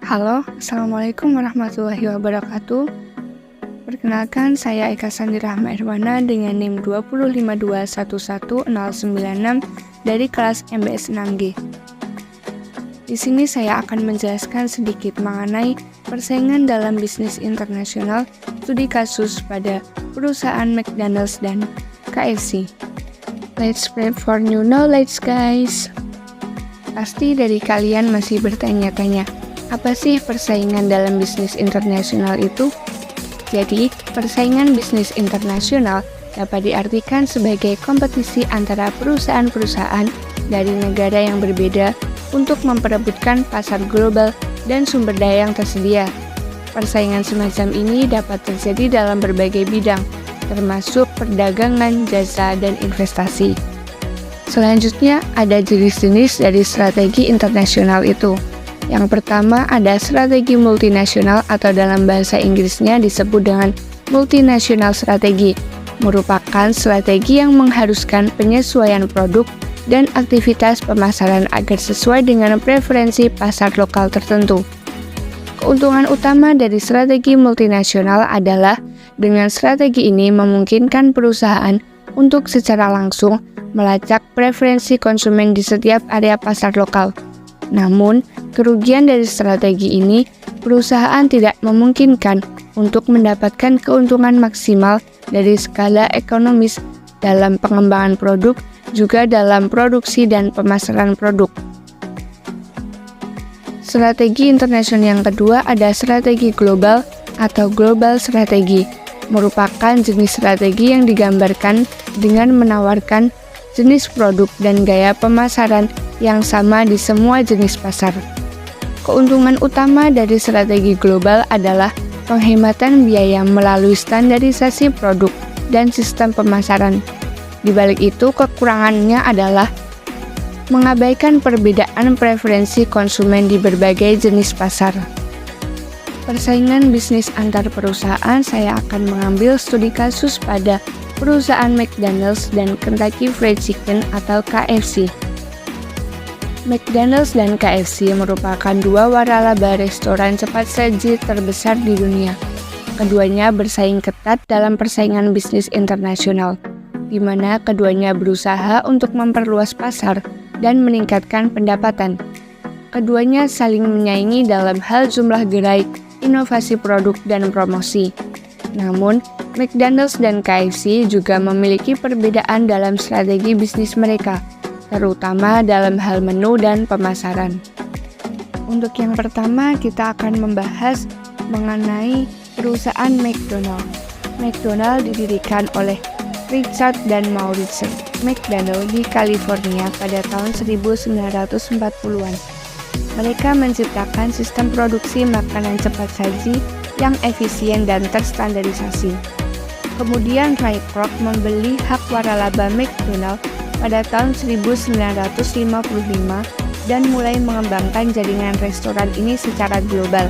Halo, Assalamualaikum warahmatullahi wabarakatuh. Perkenalkan, saya Eka Sandi Rahma Irwana dengan NIM 205211096 dari kelas MBS 6G. Di sini saya akan menjelaskan sedikit mengenai persaingan dalam bisnis internasional studi kasus pada perusahaan McDonald's dan KFC. Let's spread for new knowledge, guys. Pasti dari kalian masih bertanya-tanya, apa sih persaingan dalam bisnis internasional itu? Jadi, persaingan bisnis internasional dapat diartikan sebagai kompetisi antara perusahaan-perusahaan dari negara yang berbeda untuk memperebutkan pasar global dan sumber daya yang tersedia. Persaingan semacam ini dapat terjadi dalam berbagai bidang, termasuk perdagangan, jasa, dan investasi. Selanjutnya, ada jenis-jenis dari strategi internasional itu. Yang pertama ada strategi multinasional atau dalam bahasa Inggrisnya disebut dengan multinational strategi, merupakan strategi yang mengharuskan penyesuaian produk dan aktivitas pemasaran agar sesuai dengan preferensi pasar lokal tertentu. Keuntungan utama dari strategi multinasional adalah dengan strategi ini memungkinkan perusahaan untuk secara langsung melacak preferensi konsumen di setiap area pasar lokal. Namun, kerugian dari strategi ini, perusahaan tidak memungkinkan untuk mendapatkan keuntungan maksimal dari skala ekonomis dalam pengembangan produk, juga dalam produksi dan pemasaran produk. Strategi internasional yang kedua ada strategi global atau global strategi, merupakan jenis strategi yang digambarkan dengan menawarkan jenis produk dan gaya pemasaran yang sama di semua jenis pasar. Keuntungan utama dari strategi global adalah penghematan biaya melalui standarisasi produk dan sistem pemasaran. Di balik itu, kekurangannya adalah mengabaikan perbedaan preferensi konsumen di berbagai jenis pasar. Persaingan bisnis antar perusahaan, saya akan mengambil studi kasus pada perusahaan McDonald's dan Kentucky Fried Chicken atau KFC. McDonald's dan KFC merupakan dua waralaba restoran cepat saji terbesar di dunia. Keduanya bersaing ketat dalam persaingan bisnis internasional, di mana keduanya berusaha untuk memperluas pasar dan meningkatkan pendapatan. Keduanya saling menyaingi dalam hal jumlah gerai, inovasi produk, dan promosi. Namun, McDonald's dan KFC juga memiliki perbedaan dalam strategi bisnis mereka, terutama dalam hal menu dan pemasaran. Untuk yang pertama, kita akan membahas mengenai perusahaan McDonald. McDonald didirikan oleh Richard dan Maurice McDonald di California pada tahun 1940-an. Mereka menciptakan sistem produksi makanan cepat saji yang efisien dan terstandarisasi. Kemudian Ray Kroc membeli hak waralaba McDonald pada tahun 1955 dan mulai mengembangkan jaringan restoran ini secara global.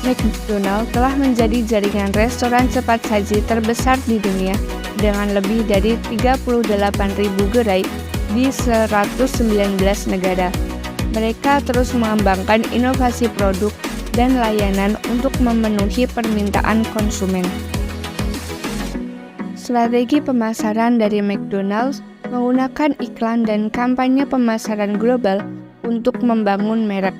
McDonald telah menjadi jaringan restoran cepat saji terbesar di dunia dengan lebih dari 38.000 gerai di 119 negara. Mereka terus mengembangkan inovasi produk dan layanan untuk memenuhi permintaan konsumen. Strategi pemasaran dari McDonald's menggunakan iklan dan kampanye pemasaran global untuk membangun merek.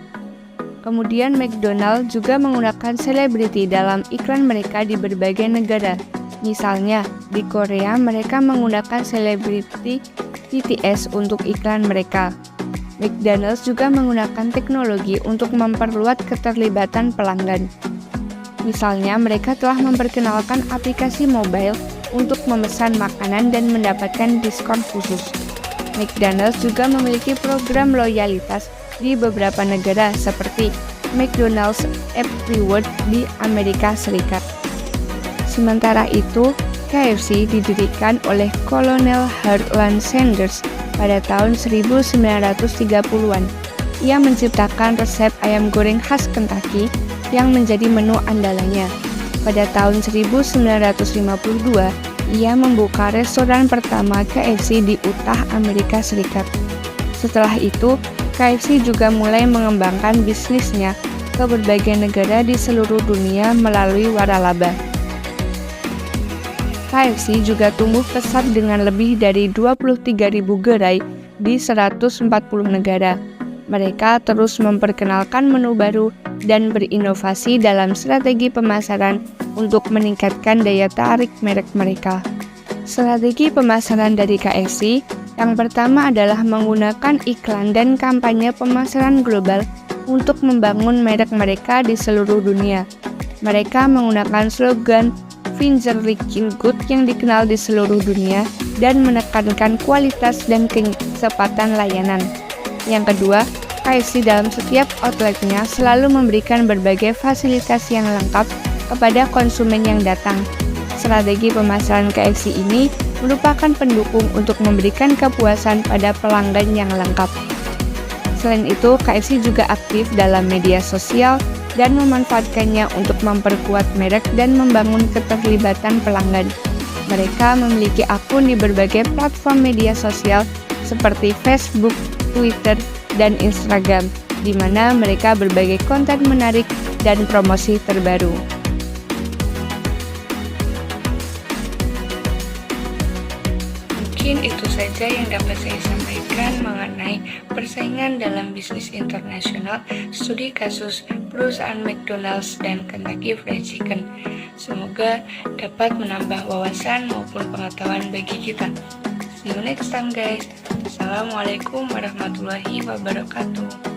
Kemudian McDonald's juga menggunakan selebriti dalam iklan mereka di berbagai negara. Misalnya, di Korea mereka menggunakan selebriti BTS untuk iklan mereka. McDonald's juga menggunakan teknologi untuk memperluas keterlibatan pelanggan. Misalnya, mereka telah memperkenalkan aplikasi mobile untuk memesan makanan dan mendapatkan diskon khusus. McDonald's juga memiliki program loyalitas di beberapa negara seperti McDonald's App Reward di Amerika Serikat. Sementara itu, KFC didirikan oleh Kolonel Harland Sanders pada tahun 1930-an. Ia menciptakan resep ayam goreng khas Kentucky yang menjadi menu andalannya. Pada tahun 1952, ia membuka restoran pertama KFC di Utah, Amerika Serikat. Setelah itu, KFC juga mulai mengembangkan bisnisnya ke berbagai negara di seluruh dunia melalui waralaba. KFC juga tumbuh pesat dengan lebih dari 23.000 gerai di 140 negara. Mereka terus memperkenalkan menu baru dan berinovasi dalam strategi pemasaran untuk meningkatkan daya tarik merek mereka. Strategi pemasaran dari KFC yang pertama adalah menggunakan iklan dan kampanye pemasaran global untuk membangun merek mereka di seluruh dunia. Mereka menggunakan slogan Fingerlicking Good yang dikenal di seluruh dunia dan menekankan kualitas dan kecepatan layanan. Yang kedua, KFC dalam setiap outletnya selalu memberikan berbagai fasilitas yang lengkap kepada konsumen yang datang. Strategi pemasaran KFC ini merupakan pendukung untuk memberikan kepuasan pada pelanggan yang lengkap. Selain itu, KFC juga aktif dalam media sosial dan memanfaatkannya untuk memperkuat merek dan membangun keterlibatan pelanggan. Mereka memiliki akun di berbagai platform media sosial seperti Facebook, Twitter, dan Instagram, di mana mereka berbagai konten menarik dan promosi terbaru. Mungkin itu saja yang dapat saya sampaikan mengenai persaingan dalam bisnis internasional studi kasus perusahaan McDonald's dan Kentucky Fried Chicken. Semoga dapat menambah wawasan maupun pengetahuan bagi kita. See you next time guys. Assalamualaikum warahmatullahi wabarakatuh.